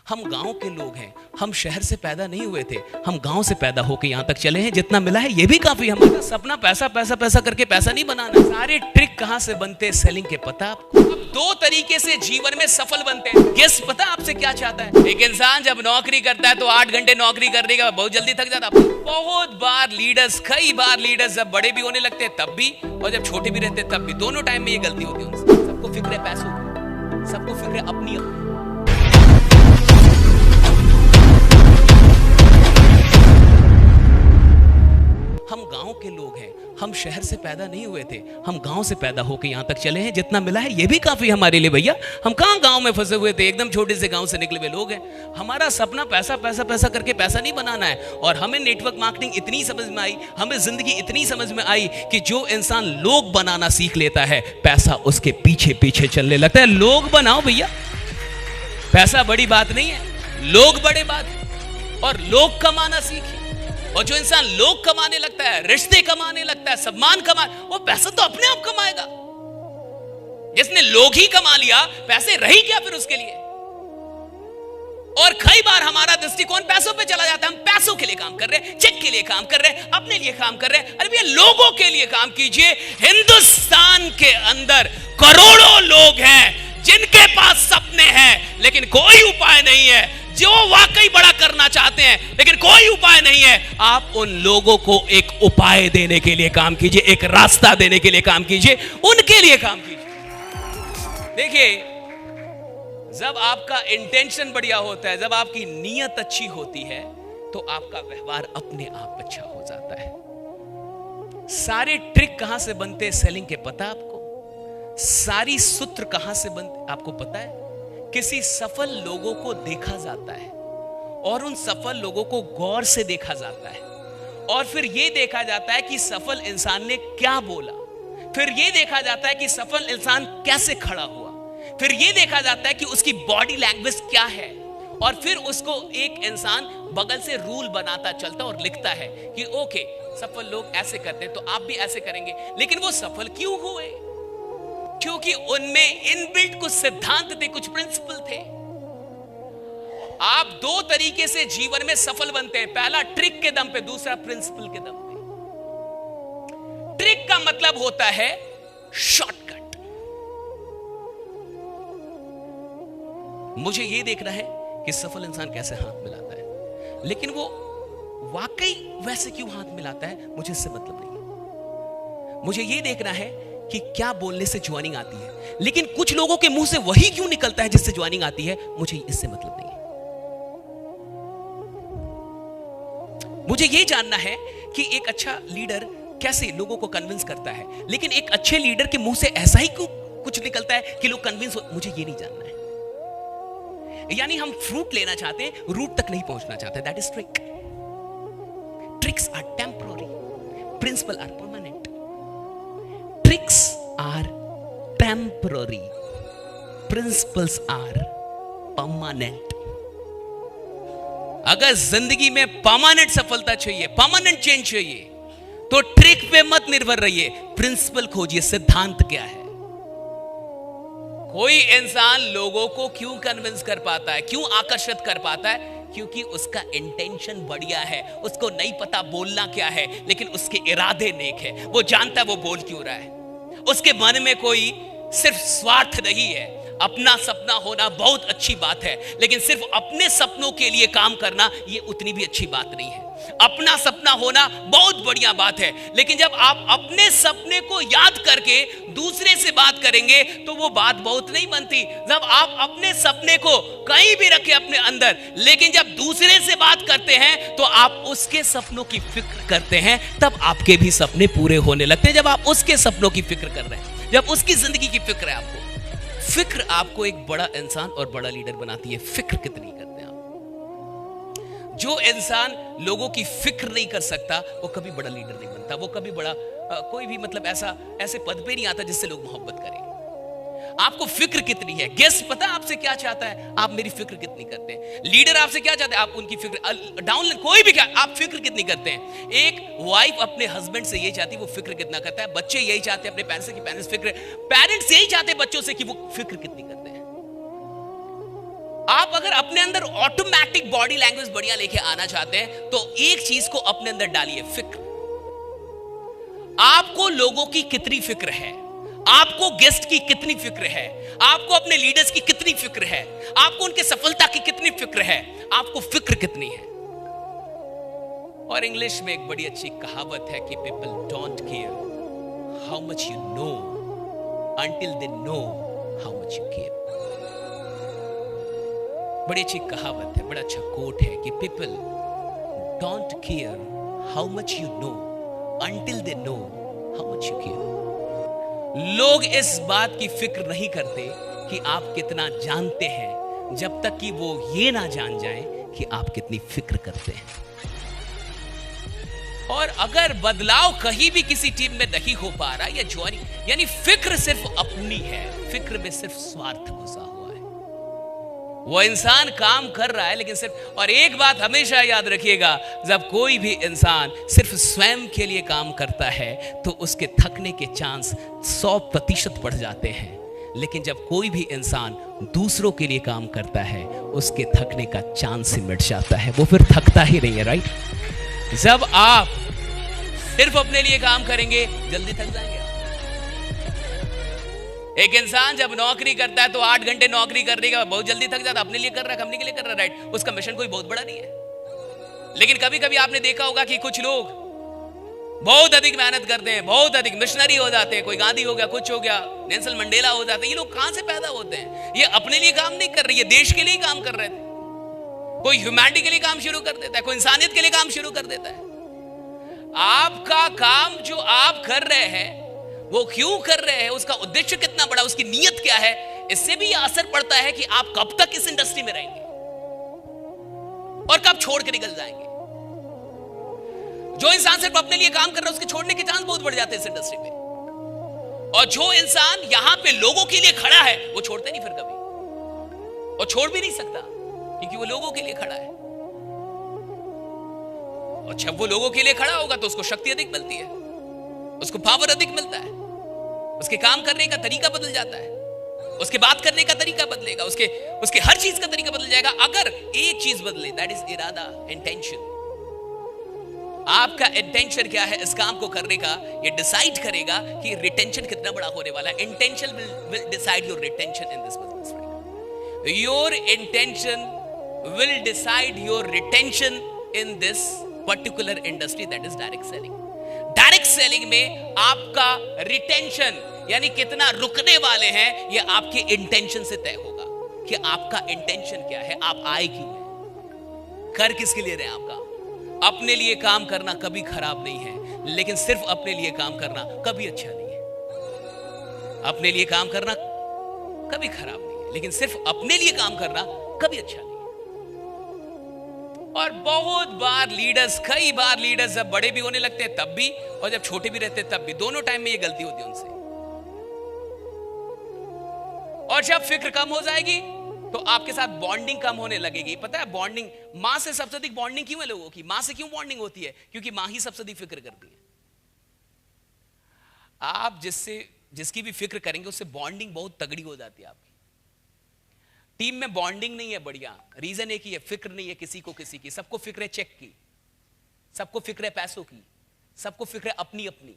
हम गांव के लोग हैं, हम शहर से पैदा नहीं हुए थे, हम गांव से पैदा होकर यहां तक चले हैं। जितना मिला है ये भी काफी। हमारा सपना पैसा पैसा पैसा करके पैसा नहीं बनाना। सारे ट्रिक कहां से बनते हैं सेलिंग के, पता आपको? अब दो तरीके से जीवन में सफल बनते हैं। गेस पता आपसे क्या चाहता है? एक इंसान जब नौकरी करता है तो 8 घंटे नौकरी करने का बहुत जल्दी थक जाता है। बहुत बार लीडर्स, कई बार लीडर्स जब बड़े भी होने लगते हैं तब भी, और जब छोटे भी रहते हैं तब भी, दोनों टाइम में ये गलती होती है उनसे। सबको फिक्र है पैसों की, सबको फिक्र है अपनी। हम गांव के लोग हैं, हम शहर से पैदा नहीं हुए थे, हम गांव से पैदा होकर यहां तक चले हैं। जितना मिला है ये भी काफी हमारे लिए भैया। हम कहां गांव में फंसे हुए थे, एकदम छोटे से गांव से निकले हुए लोग हैं। हमारा सपना पैसा पैसा पैसा करके पैसा नहीं बनाना है। और हमें नेटवर्क मार्केटिंग इतनी समझ में आई, हमें जिंदगी इतनी समझ में आई कि जो इंसान लोग बनाना सीख लेता है, पैसा उसके पीछे पीछे चलने लगता है। लोग बनाओ भैया, पैसा बड़ी बात नहीं है, लोग बड़े बात है। और लोग कमाना सीखे। और जो इंसान लोग कमाने लगता है, रिश्ते कमाने लगता है, सम्मान वो पैसा तो अपने आप कमाएगा। जिसने लोग ही कमा लिया, पैसे रही क्या फिर उसके लिए? और कई बार हमारा दृष्टिकोण पैसों पे चला जाता है। हम पैसों के लिए काम कर रहे हैं, चेक के लिए काम कर रहे हैं, अपने लिए काम कर रहे हैं। अरे भैया लोगों के लिए काम कीजिए। हिंदुस्तान के अंदर करोड़ों लोग हैं जिनके पास सपने हैं लेकिन कोई उपाय नहीं है, जो वाकई बड़ा करना चाहते हैं लेकिन कोई उपाय नहीं है। आप उन लोगों को एक उपाय देने के लिए काम कीजिए, एक रास्ता देने के लिए काम कीजिए, उनके लिए काम कीजिए। देखिए, जब आपका इंटेंशन बढ़िया होता है, जब आपकी नीयत अच्छी होती है, तो आपका व्यवहार अपने आप अच्छा हो जाता है। सारे ट्रिक कहां से बनते हैं सेलिंग के, पता आपको? सारी सूत्र कहां से बनते आपको पता है? किसी सफल लोगों को देखा जाता है और उन सफल लोगों को गौर से देखा जाता है, और फिर यह देखा जाता है कि सफल इंसान ने क्या बोला, फिर यह देखा जाता है कि सफल इंसान कैसे खड़ा हुआ, फिर यह देखा जाता है कि उसकी बॉडी लैंग्वेज क्या है, और फिर उसको एक इंसान बगल से रूल बनाता चलता और लिखता है कि ओके, सफल लोग ऐसे करते हैं तो आप भी ऐसे करेंगे। लेकिन वो सफल क्यों हुए? क्योंकि उनमें इनबिल्ट कुछ सिद्धांत थे, कुछ प्रिंसिपल थे। आप दो तरीके से जीवन में सफल बनते हैं, पहला ट्रिक के दम पे, दूसरा प्रिंसिपल के दम पे। ट्रिक का मतलब होता है शॉर्टकट। मुझे यह देखना है कि सफल इंसान कैसे हाथ मिलाता है, लेकिन वो वाकई वैसे क्यों हाथ मिलाता है, मुझे इससे मतलब नहीं है। मुझे यह देखना है कि क्या बोलने से ज्वाइनिंग आती है, लेकिन कुछ लोगों के मुंह से वही क्यों निकलता है जिससे ज्वाइनिंग आती है, मुझे इससे मतलब नहीं है। मुझे यह जानना है कि एक अच्छा लीडर कैसे लोगों को कन्विंस करता है, लेकिन एक अच्छे लीडर के मुंह से ऐसा ही क्यों कुछ निकलता है कि लोग कन्विंस हो, मुझे यह नहीं जानना है। यानी हम फ्रूट लेना चाहते हैं, रूट तक नहीं पहुंचना चाहते। That is trick. Tricks are temporary, principle are permanent. Tricks are temporary, principles are permanent. अगर जिंदगी में परमानेंट सफलता चाहिए, परमानेंट चेंज चाहिए, तो ट्रिक पे मत निर्भर रहिए, प्रिंसिपल खोजिए, सिद्धांत क्या है। कोई इंसान लोगों को क्यों कन्विंस कर पाता है, क्यों आकर्षित कर पाता है? क्योंकि उसका इंटेंशन बढ़िया है, उसको नहीं पता बोलना क्या है, लेकिन उसके इरादे नेक है। वो जानता है वो बोल क्यों रहा है। उसके मन में कोई सिर्फ स्वार्थ नहीं है। अपना सपना होना बहुत अच्छी बात है, लेकिन सिर्फ अपने सपनों के लिए काम करना ये उतनी भी अच्छी बात नहीं है। अपना सपना होना बहुत बढ़िया बात है, लेकिन जब आप अपने सपने को याद करके दूसरे से बात करेंगे तो वो बात बहुत नहीं बनती। जब आप अपने सपने को कहीं भी रखें अपने अंदर, लेकिन जब दूसरे से बात करते हैं तो आप उसके सपनों की फिक्र करते हैं, तब आपके भी सपने पूरे होने लगते हैं। जब आप उसके सपनों की फिक्र कर रहे हैं, जब उसकी जिंदगी की फिक्र है आपको, फिक्र आपको एक बड़ा इंसान और बड़ा लीडर बनाती है। फिक्र कितनी करते हैं आप? जो इंसान लोगों की फिक्र नहीं कर सकता वो कभी बड़ा लीडर नहीं बनता, वो कभी बड़ा कोई भी मतलब ऐसे पद पे नहीं आता जिससे लोग मोहब्बत करें। आपको फिक्र कितनी है? गेस्ट पता आपसे क्या चाहता है? आप मेरी फिक्र कितनी करते हैं? लीडर आपसे क्या चाहते हैं? आप उनकी फिक्र। डाउनलाइन कोई भी क्या, आप फिक्र कितनी करते हैं? एक वाइफ अपने हस्बैंड से यही चाहती है वो फिक्र कितना करता है। बच्चे यही चाहते हैं अपने पेरेंट्स से कि पेरेंट्स फिक्र, पेरेंट्स यही चाहते हैं बच्चों से कि वो फिक्र कितनी करते हैं। आप अगर अपने अंदर ऑटोमेटिक बॉडी लैंग्वेज बढ़िया लेके आना चाहते हैं तो एक चीज को अपने अंदर डालिए, फिक्र। आपको लोगों की कितनी फिक्र है, आपको गेस्ट की कितनी फिक्र है, आपको अपने लीडर्स की कितनी फिक्र है, आपको उनके सफलता की कितनी फिक्र है, आपको फिक्र कितनी है। और इंग्लिश में एक बड़ी अच्छी कहावत है कि people don't care how much you know until they know how much you care. बड़ी अच्छी कहावत है, बड़ा अच्छा कोट है कि people don't care how much you know until they know how much you care. लोग इस बात की फिक्र नहीं करते कि आप कितना जानते हैं जब तक कि वो ये ना जान जाएं कि आप कितनी फिक्र करते हैं। और अगर बदलाव कहीं भी किसी टीम में नहीं हो पा रहा या ज्वाइनिंग, यानी फिक्र सिर्फ अपनी है, फिक्र में सिर्फ स्वार्थ घुसा हुआ है। वो इंसान काम कर रहा है लेकिन सिर्फ, और एक बात हमेशा याद रखिएगा, जब कोई भी इंसान सिर्फ स्वयं के लिए काम करता है तो उसके थकने के चांस 100% बढ़ जाते हैं। लेकिन जब कोई भी इंसान दूसरों के लिए काम करता है उसके थकने का चांस ही मिट जाता है, वो फिर थकता ही नहीं है, राइट। जब आप सिर्फ अपने लिए काम करेंगे जल्दी थक जाएंगे। एक इंसान जब नौकरी करता है तो 8 घंटे नौकरी करने के बाद बहुत जल्दी थक जाता है। अपने लिए कर रहा है, कंपनी के लिए कर रहा है, राइट। उसका मिशन कोई बहुत बड़ा नहीं है। लेकिन कभी कभी आपने देखा होगा कि कुछ लोग बहुत अधिक मेहनत करते हैं, बहुत अधिक मिशनरी हो जाते हैं। कोई गांधी हो गया, कुछ हो गया, नेल्सन मंडेला हो जाते हैं। ये लोग कहां से पैदा होते हैं? ये अपने लिए काम नहीं कर रहे, ये देश के लिए काम कर रहे थे। कोई ह्यूमैनिटी के लिए काम शुरू कर देता है, कोई इंसानियत के लिए काम शुरू कर देता है। आपका काम जो आप कर रहे हैं वो क्यों कर रहे हैं, उसका उद्देश्य कितना बड़ा, उसकी नीयत क्या है, इससे भी असर पड़ता है कि आप कब तक इस इंडस्ट्री में रहेंगे और कब छोड़ के निकल जाएंगे। जो इंसान सिर्फ अपने लिए काम कर रहा है उसके छोड़ने के चांस बहुत बढ़ जाते हैं इस इंडस्ट्री में। और जो इंसान यहां पे लोगों के लिए खड़ा है वो छोड़ते नहीं फिर कभी, और छोड़ भी नहीं सकता क्योंकि वो लोगों के लिए खड़ा है। और जब वो लोगों के लिए खड़ा होगा तो उसको शक्ति अधिक मिलती है, उसको पावर अधिक मिलता है, उसके काम करने का तरीका बदल जाता है, उसके बात करने का तरीका बदलेगा, उसके हर चीज का तरीका बदल जाएगा। अगर एक चीज बदले, दैट इज इरादा, इंटेंशन। आपका इंटेंशन क्या है इस काम को करने का, ये डिसाइड करेगा कि रिटेंशन कितना बड़ा होने वाला है। Intention will decide your retention in this business, right. Your intention will decide your retention in this particular industry, that is direct selling. Direct selling में आपका रिटेंशन यानी कितना रुकने वाले हैं ये आपके इंटेंशन से तय होगा कि आपका इंटेंशन क्या है, आप आए क्यों हैं, कर किसके लिए रहे हैं। आपका अपने लिए काम करना कभी खराब नहीं है, लेकिन सिर्फ अपने लिए काम करना कभी अच्छा नहीं है। अपने लिए काम करना कभी खराब नहीं है, लेकिन सिर्फ अपने लिए काम करना कभी अच्छा नहीं है। और बहुत बार लीडर्स, कई बार लीडर्स जब बड़े भी होने लगते हैं तब भी, और जब छोटे भी रहते हैं तब भी, दोनों टाइम में ये गलती होती है उनसे। और जब फिक्र कम हो जाएगी तो आपके साथ बॉन्डिंग कम होने लगेगी। पता है बॉन्डिंग, मां से सबसे अधिक बॉन्डिंग क्यों है लोगों की? मां से क्यों बॉन्डिंग होती है? क्योंकि मां ही सबसे अधिक फिक्र करती है। आप जिसकी भी फिक्र करेंगे उससे बॉन्डिंग बहुत तगड़ी हो जाती है आपकी। टीम में बॉन्डिंग नहीं है बढ़िया, रीजन एक ही है, फिक्र नहीं है किसी की। सबको फिक्र है चेक की, सबको फिक्र है पैसों की, सबको फिक्र है अपनी अपनी।